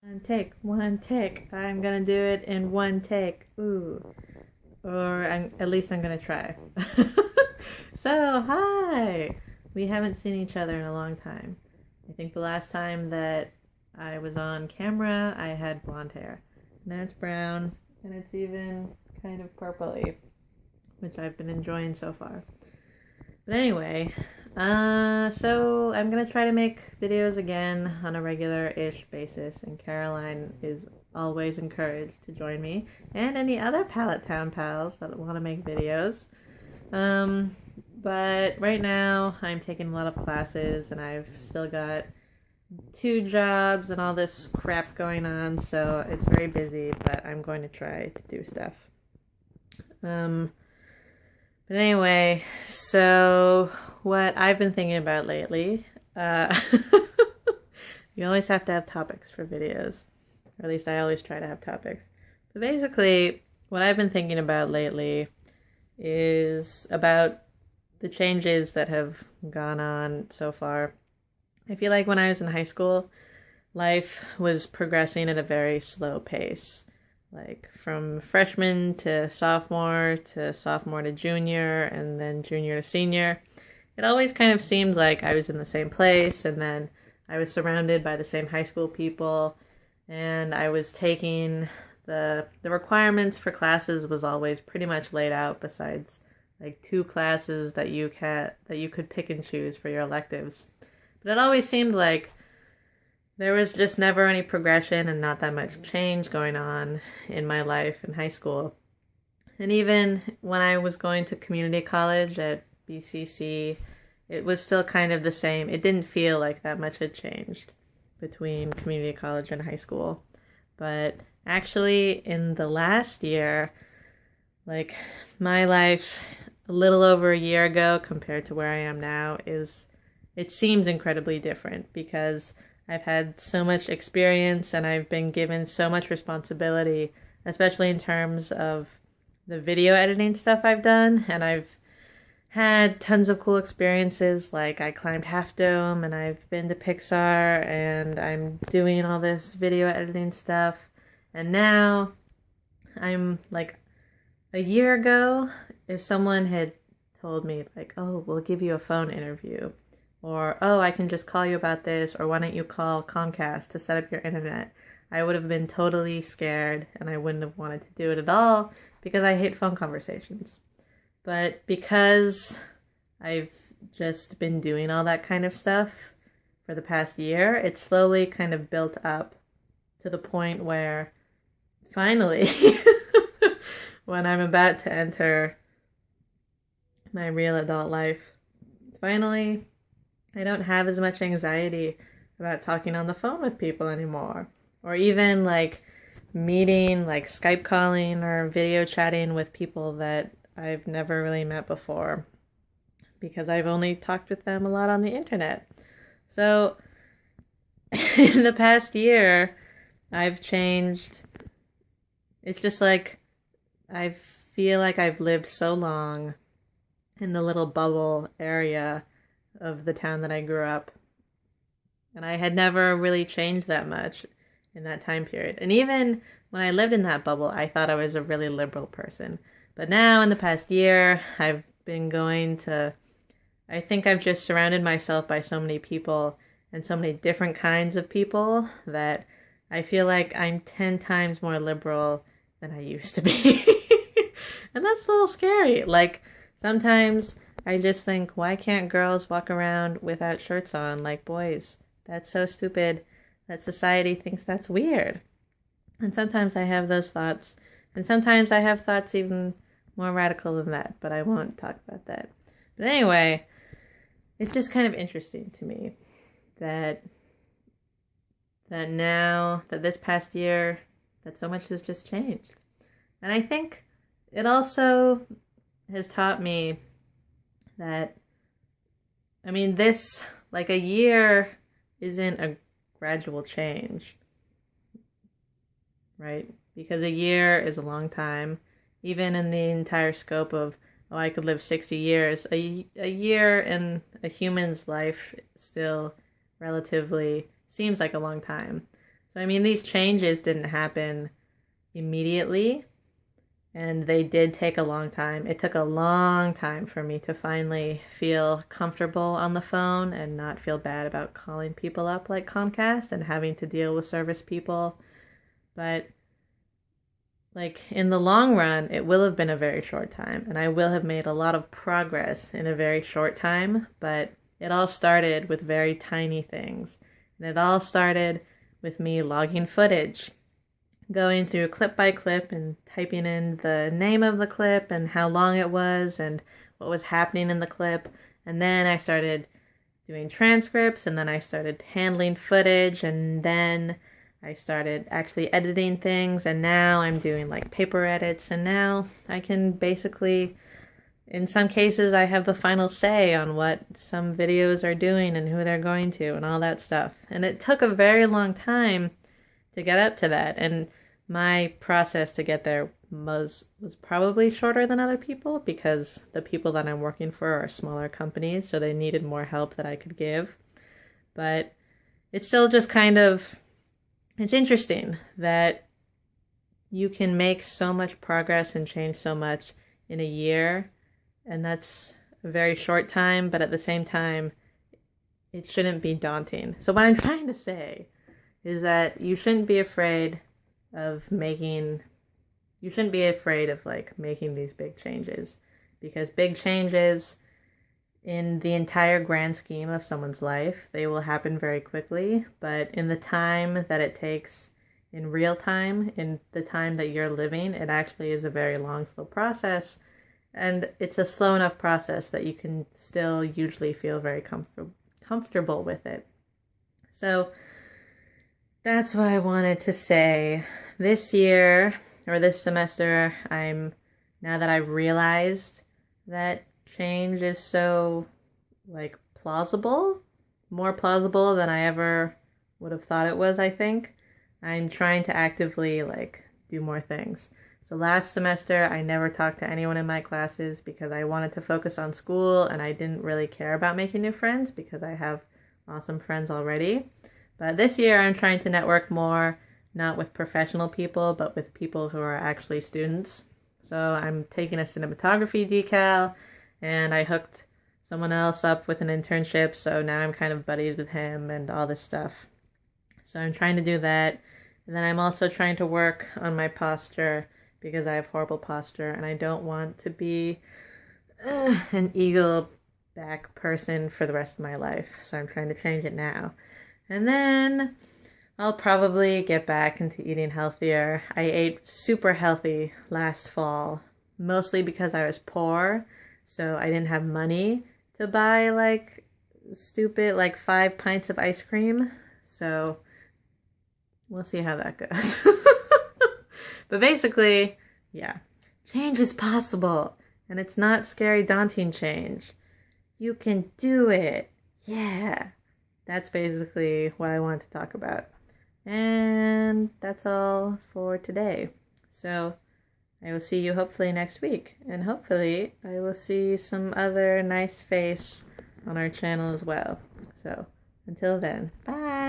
One take. I'm gonna do it in one take. Ooh. At least I'm gonna try. So, hi! We haven't seen each other in a long time. I think the last time that I was on camera, I had blonde hair. Now it's brown, and it's even kind of purpley, which I've been enjoying so far. But anyway, so I'm gonna try to make videos again on a regular-ish basis, and Caroline is always encouraged to join me, and any other Pallet Town pals that want to make videos. Um, but right now I'm taking a lot of classes, and I've still got 2 jobs and all this crap going on, so it's very busy, but I'm going to try to do stuff. Um, but anyway, so what I've been thinking about lately, you always have to have topics for videos, or at least I always try to have topics. But basically, what I've been thinking about lately is about the changes that have gone on so far. I feel like when I was in high school, life was progressing at a very slow pace. Like from freshman to sophomore to junior, and then junior to senior. It always kind of seemed like I was in the same place, and then I was surrounded by the same high school people, and I was taking the requirements for classes was always pretty much laid out, besides like 2 classes that you could pick and choose for your electives. But it always seemed like there was just never any progression and not that much change going on in my life in high school. And even when I was going to community college at BCC, it was still kind of the same. It didn't feel like that much had changed between community college and high school. But actually, in the last year, like my life a little over a year ago compared to where I am now it seems incredibly different, because I've had so much experience and I've been given so much responsibility, especially in terms of the video editing stuff I've done. And I've had tons of cool experiences, like I climbed Half Dome and I've been to Pixar and I'm doing all this video editing stuff. And now I'm like, a year ago, if someone had told me like, oh, we'll give you a phone interview, or, oh, I can just call you about this, or why don't you call Comcast to set up your internet, I would have been totally scared, and I wouldn't have wanted to do it at all, because I hate phone conversations. But because I've just been doing all that kind of stuff for the past year, it slowly kind of built up to the point where, finally, when I'm about to enter my real adult life, finally, I don't have as much anxiety about talking on the phone with people anymore. Or even like meeting, like Skype calling or video chatting with people that I've never really met before, because I've only talked with them a lot on the internet. So in the past year, I've changed. It's just like I feel like I've lived so long in the little bubble area of the town that I grew up. And I had never really changed that much in that time period. And even when I lived in that bubble, I thought I was a really liberal person. But now in the past year, I've been I think I've just surrounded myself by so many people and so many different kinds of people that I feel like I'm 10 times more liberal than I used to be. And that's a little scary. Like, sometimes I just think, why can't girls walk around without shirts on like boys? That's so stupid that society thinks that's weird. And sometimes I have those thoughts. And sometimes I have thoughts even more radical than that, but I won't talk about that. But anyway, it's just kind of interesting to me that now, that this past year, that so much has just changed. And I think it also has taught me that, I mean, like a year isn't a gradual change, right? Because a year is a long time, even in the entire scope of, oh, I could live 60 years. A year in a human's life still relatively seems like a long time. So, I mean, these changes didn't happen immediately, and they did take a long time. It took a long time for me to finally feel comfortable on the phone and not feel bad about calling people up like Comcast and having to deal with service people. But like in the long run, it will have been a very short time, and I will have made a lot of progress in a very short time, but it all started with very tiny things. And it all started with me logging footage, going through clip by clip and typing in the name of the clip and how long it was and what was happening in the clip. And then I started doing transcripts, and then I started handling footage, and then I started actually editing things, and now I'm doing like paper edits, and now I can basically, in some cases, I have the final say on what some videos are doing and who they're going to and all that stuff. And it took a very long time to get up to that, and my process to get there was probably shorter than other people because the people that I'm working for are smaller companies, so they needed more help that I could give. But it's still just kind of, it's interesting that you can make so much progress and change so much in a year, and that's a very short time, but at the same time, it shouldn't be daunting. So what I'm trying to say is that you shouldn't be afraid of making like making these big changes, because big changes in the entire grand scheme of someone's life, they will happen very quickly, but in the time that it takes in real time, in the time that you're living, it actually is a very long, slow process, and it's a slow enough process that you can still usually feel very comfortable with it. So that's what I wanted to say. This year, or this semester, now that I've realized that change is so, like, plausible, more plausible than I ever would have thought it was, I think, I'm trying to actively, like, do more things. So last semester, I never talked to anyone in my classes because I wanted to focus on school, and I didn't really care about making new friends because I have awesome friends already. But this year, I'm trying to network more, not with professional people, but with people who are actually students. So I'm taking a cinematography decal, and I hooked someone else up with an internship, so now I'm kind of buddies with him and all this stuff. So I'm trying to do that. And then I'm also trying to work on my posture because I have horrible posture, and I don't want to be an eagle back person for the rest of my life. So I'm trying to change it now. And then I'll probably get back into eating healthier. I ate super healthy last fall, mostly because I was poor, so I didn't have money to buy like stupid 5 pints of ice cream. So we'll see how that goes. But basically, yeah, change is possible, and it's not scary, daunting change. You can do it. Yeah. That's basically what I want to talk about. And that's all for today. So I will see you hopefully next week. And hopefully I will see some other nice face on our channel as well. So until then, bye!